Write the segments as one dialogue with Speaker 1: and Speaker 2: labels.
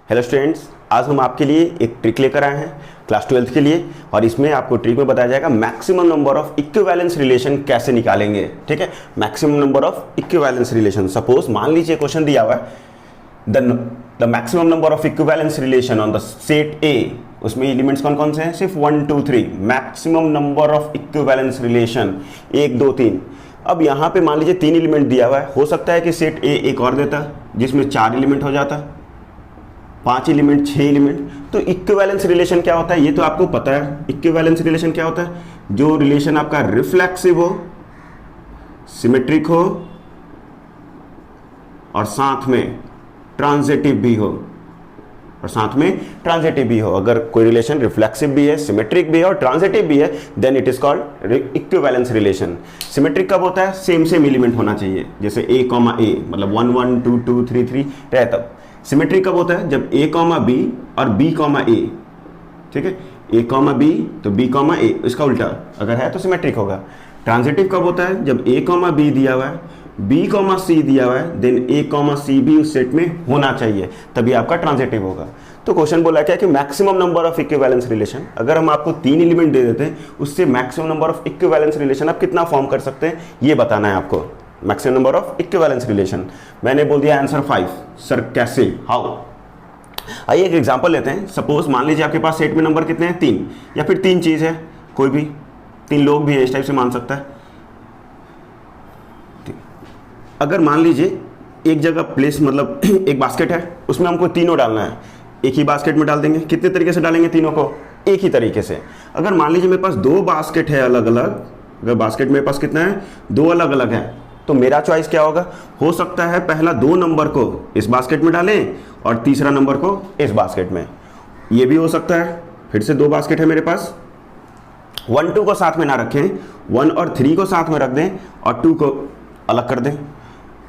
Speaker 1: Hello students, आज हम आपके लिए एक ट्रिक लेकर आए हैं क्लास 12th के लिए। और इसमें आपको ट्रिक में बताया जाएगा maximum number of equivalence relation कैसे निकालेंगे। ठीक है, maximum number of equivalence relation. Suppose मान लीजिए क्वेश्चन दिया हुआ है the maximum number of equivalence relation on the set ए। उसमें एलिमेंट्स कौन कौन से हैं? सिर्फ 1 2 3। Maximum number of equivalence relation 1 2 3। अब यहाँ पे मान लीजिए 3 एलिमेंट दिया हुआ है। हो सकता है कि सेट ए एक और देता जिसमें 4 एलिमेंट हो जाता, 5 एलिमेंट, 6 एलिमेंट। तो इक्विवेलेंस रिलेशन क्या होता है ये तो आपको पता है। इक्विवेलेंस रिलेशन क्या होता है? जो रिलेशन आपका रिफ्लेक्सिव हो, सिमेट्रिक हो और साथ में ट्रांजिटिव भी हो। अगर कोई रिलेशन रिफ्लेक्सिव भी है, सिमेट्रिक भी है और ट्रांजिटिव भी है, then it is called equivalence relation. Symmetric कब होता है? सेम एलिमेंट होना चाहिए, जैसे a, a मतलब 1 1 2 2 3 3 रहे। तब सिमेट्रिक कब होता है? जब a, b और b, a। ठीक है, a, b तो b, a, इसका उल्टा अगर है तो सिमेट्रिक होगा। ट्रांजिटिव कब होता है? जब a, b दिया हुआ है, b, c दिया हुआ है, देन a, c भी उस सेट में होना चाहिए, तभी आपका ट्रांजिटिव होगा। तो क्वेश्चन बोला क्या कि maximum number of equivalence relation, अगर हम आपको 3 एलिमेंट दे देते हैं उससे maximum number of equivalence relation आप कितना फॉर्म कर सकते हैं ये बताना है आपको। Maximum number of equivalence relation. मैंने बोल दिया आंसर 5। सर कैसे, हाउ? आइए एक एग्जांपल लेते हैं। सपोज मान लीजिए आपके पास सेट में नंबर कितने हैं? 3, या फिर 3 चीज है, कोई भी 3 लोग भी है, इस टाइप से मान सकता है। अगर मान लीजिए एक जगह प्लेस मतलब एक बास्केट है, उसमें हमको तीनों डालना है। एक ही बास्केट में डाल देंगे। कितने तरीके से डालेंगे तीनों को? एक ही तरीके से। अगर मान लीजिए मेरे पास 2 बास्केट है अलग अलग, अगर बास्केट मेरे पास कितना है? 2 अलग अलग है, तो मेरा चॉइस क्या होगा? हो सकता है पहला 2 नंबर को इस बास्केट में डालें और तीसरा नंबर को इस बास्केट में। ये भी हो सकता है। फिर से 2 बास्केट है मेरे पास, 1 2 को साथ में ना रखें, 1 और 3 को साथ में रख दें और 2 को अलग कर दें।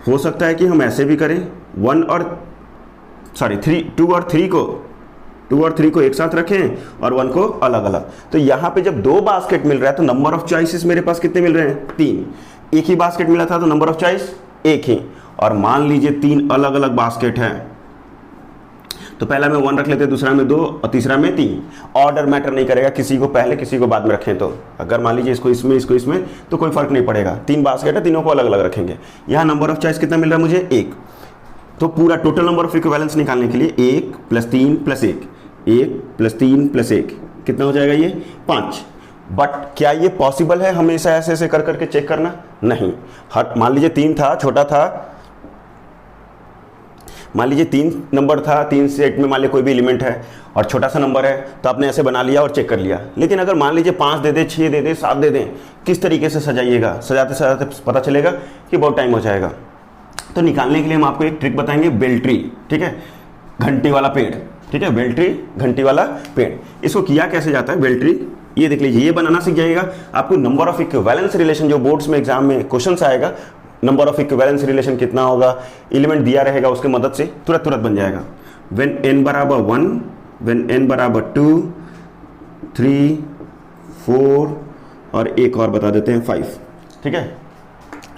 Speaker 1: हो सकता है कि हम ऐसे भी करें, 2 और 3 को एक साथ रखें और 1 को अलग अलग। तो यहाँ पे जब 2 बास्केट मिल रहा है तो नंबर ऑफ चॉइसेस मेरे पास कितने मिल रहे हैं? 3। एक ही बास्केट मिला था तो नंबर ऑफ चॉइस एक ही। और मान लीजिए 3 अलग अलग बास्केट हैं, तो पहला में 1 रख लेते, दूसरा में 2 और तीसरा में 3। ऑर्डर मैटर नहीं करेगा, किसी को पहले किसी को बाद में रखें तो। अगर मान लीजिए इसको इसमें तो कोई फर्क नहीं पड़ेगा। 3 बास्केट है, तीनों को अलग अलग रखेंगे। यहाँ नंबर ऑफ चॉइस कितना मिल रहा है मुझे? 1। तो पूरा टोटल नंबर ऑफ इक्विवेलेंस निकालने के लिए 1 + 3 + 1, 1 + 3 + 1 कितना हो जाएगा? ये 5। बट क्या ये पॉसिबल है हमेशा ऐसे कर करके चेक करना? नहीं। हर मान लीजिए 3 था, छोटा था, मान लीजिए 3 नंबर था, 3 सेट में मान लीजिए कोई भी एलिमेंट है और छोटा सा नंबर है, तो आपने ऐसे बना लिया और चेक कर लिया। लेकिन अगर मान लीजिए 5 दे दे, 6 दे दे, 7 दे दें, किस तरीके से सजाइएगा? सजाते पता चलेगा कि बहुत टाइम हो जाएगा। तो निकालने के लिए हम आपको एक ट्रिक बताएंगे, बेल ट्री। ठीक है, घंटी वाला पेड़। ठीक है, बेल ट्री, घंटी वाला पेड़। इसको किया कैसे जाता है बेल ट्री, ये देख लीजिए। ये बनाना सीख जाइएगा। आपको नंबर ऑफ इक्विवेलेंस रिलेशन जो बोर्ड्स में एग्जाम में क्वेश्चन आएगा, नंबर ऑफ इक्विवेलेंस रिलेशन कितना होगा, एलिमेंट दिया रहेगा, उसके मदद से तुरंत बन जाएगा। व्हेन n = 1, व्हेन n = 2 3 4 और एक और बता देते हैं 5। ठीक है,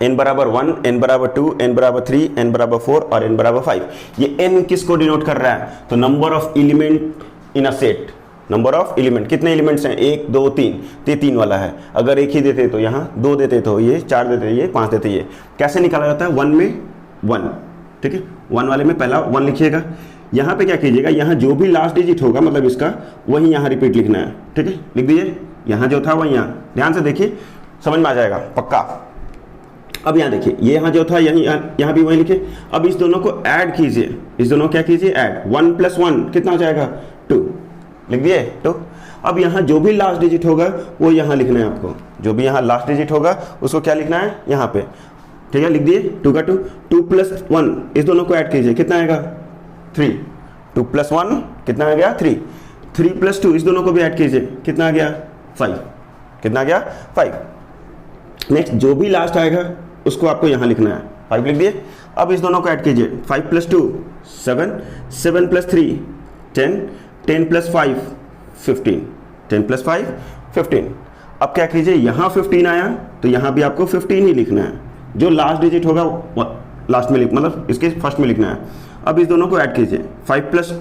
Speaker 1: n = 1, n = 2, n = 3, n = 4 और n = 5। ये n किसको डिनोट कर रहा है? तो number of element in a set. Number of element, कितने एलिमेंट्स हैं? 1 2 3, ये 3 वाला है। अगर एक ही देते तो यहाँ 2 देते तो ये 4 देते, ये 5 देते। ये कैसे निकाला जाता है? 1 में 1। ठीक है, 1 वाले में पहला 1 लिखिएगा। यहाँ पे क्या कीजिएगा, यहाँ जो भी लास्ट डिजिट होगा मतलब इसका, वही यहाँ रिपीट लिखना है। ठीक है, लिख दीजिए। यहाँ जो था वही यहाँ, ध्यान से देखिए, समझ में आ जाएगा पक्का। अब यहाँ देखिए, ये यहाँ जो था यहाँ भी वही लिखे। अब इस दोनों को ऐड कीजिए, इस दोनों क्या कीजिए? ऐड। 1 + 1 कितना हो जाएगा? 2। लिख दिए 2। अब यहाँ जो भी लास्ट डिजिट होगा वो यहाँ लिखना है आपको। जो भी यहाँ लास्ट डिजिट होगा उसको क्या लिखना है? यहाँ पे। ठीक है, लिख दिए 2 का 2। 2 + 1 इस दोनों को ऐड कीजिए, कितना आएगा? 3। 2 + 1 कितना आ गया? 3। 3 + 2 इस दोनों को भी ऐड कीजिए, कितना आ गया? 5। कितना आ गया? 5। नेक्स्ट जो भी लास्ट आएगा उसको आपको यहाँ लिखना है। 5 लिख दिए। अब इस दोनों को ऐड कीजिए। 5 + 2 7, 7 + 3 10, 10 + 5 15, 10 + 5 15। अब क्या कीजिए, यहाँ 15 आया तो यहाँ भी आपको 15 ही लिखना है। जो लास्ट डिजिट होगा लास्ट में मतलब इसके फर्स्ट में लिखना है। अब इस दोनों को ऐड कीजिए। 5 +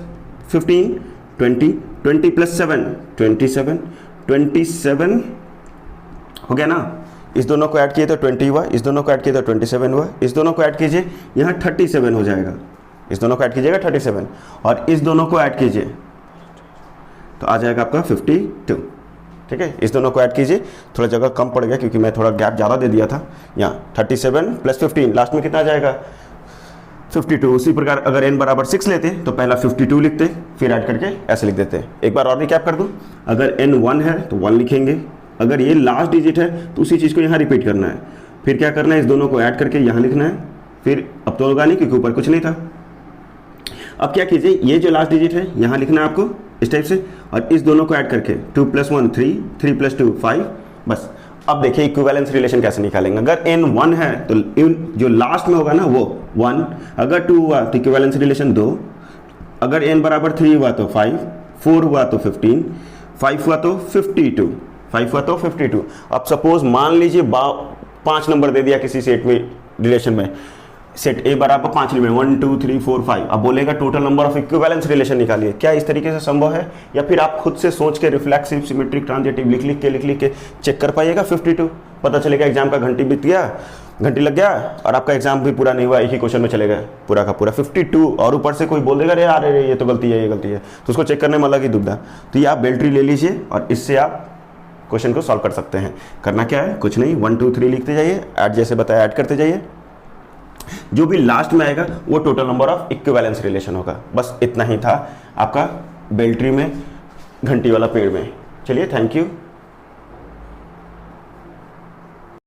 Speaker 1: 15, 20, 20 प्लस 7, 27, 27 हो गया ना। इस दोनों को ऐड किए तो 20 हुआ, इस दोनों को ऐड किए तो 27 हुआ, इस दोनों को ऐड कीजिए यहाँ 37 हो जाएगा, इस दोनों को ऐड कीजिएगा 37 और इस दोनों को ऐड कीजिए तो आ जाएगा आपका 52। ठीक है, इस दोनों को ऐड कीजिए, थोड़ा जगह कम पड़ गया क्योंकि मैं थोड़ा गैप ज़्यादा दे दिया था। यहाँ 37 प्लस 15 लास्ट में कितना आ जाएगा 52। उसी प्रकार अगर n बराबर 6 लेते तो पहला 52 लिखते, फिर ऐड करके ऐसे लिख देते। एक बार और रिकैप कर दूं, अगर n 1 है तो 1 लिखेंगे, अगर ये लास्ट डिजिट है तो उसी चीज़ को यहाँ रिपीट करना है, फिर क्या करना है इस दोनों को ऐड करके यहाँ लिखना है, फिर अब तो होगा नहीं क्योंकि ऊपर कुछ नहीं था। अब क्या कीजिए, ये जो लास्ट डिजिट है यहाँ लिखना है आपको इस टाइप से, और इस दोनों को ऐड करके 2 + 1 3, 3 + 2 5, बस। अब देखिए इक्विवेलेंस रिलेशन कैसे निकालेंगे। अगर n 1 है तो जो लास्ट में होगा ना वो 1, अगर 2 हुआ तो इक्विवेलेंस रिलेशन 2, अगर n बराबर 3 हुआ तो 5, 4 हुआ तो 15, 5 हुआ तो 52, 5 हुआ तो 52। अब सपोज मान लीजिए 5 नंबर दे दिया किसी सेट में रिलेशन में, सेट ए बराबर 5 एलिमेंट 1 2 3 4 5, अब बोलेगा total number of equivalence relation निकालिए। क्या इस तरीके से संभव है, या फिर आप खुद से सोच के रिफ्लेक्सिव सिमेट्रिक ट्रांजिटिव लिख लिख के चेक कर पाइएगा 52? पता चलेगा एग्जाम का घंटी बीत गया, घंटी लग गया और आपका एग्जाम भी पूरा नहीं हुआ, एक ही क्वेश्चन में चलेगा पूरा का पूरा 52, और ऊपर से कोई बोल देगा अरे यार ये तो गलती है, ये गलती है, तो उसको चेक करने में अलग ही दुविधा। तो ये आप बेल ट्री ले लीजिए और इससे आप क्वेश्चन को सॉल्व कर सकते हैं। करना क्या है, कुछ नहीं, 1 2 3 लिखते जाइए, ऐड जैसे बताया ऐड करते जाइए, जो भी लास्ट में आएगा वो total number of equivalence relation होगा। बस इतना ही था आपका बेल ट्री में घंटी वाला पेड़ में। चलिए, थैंक यू।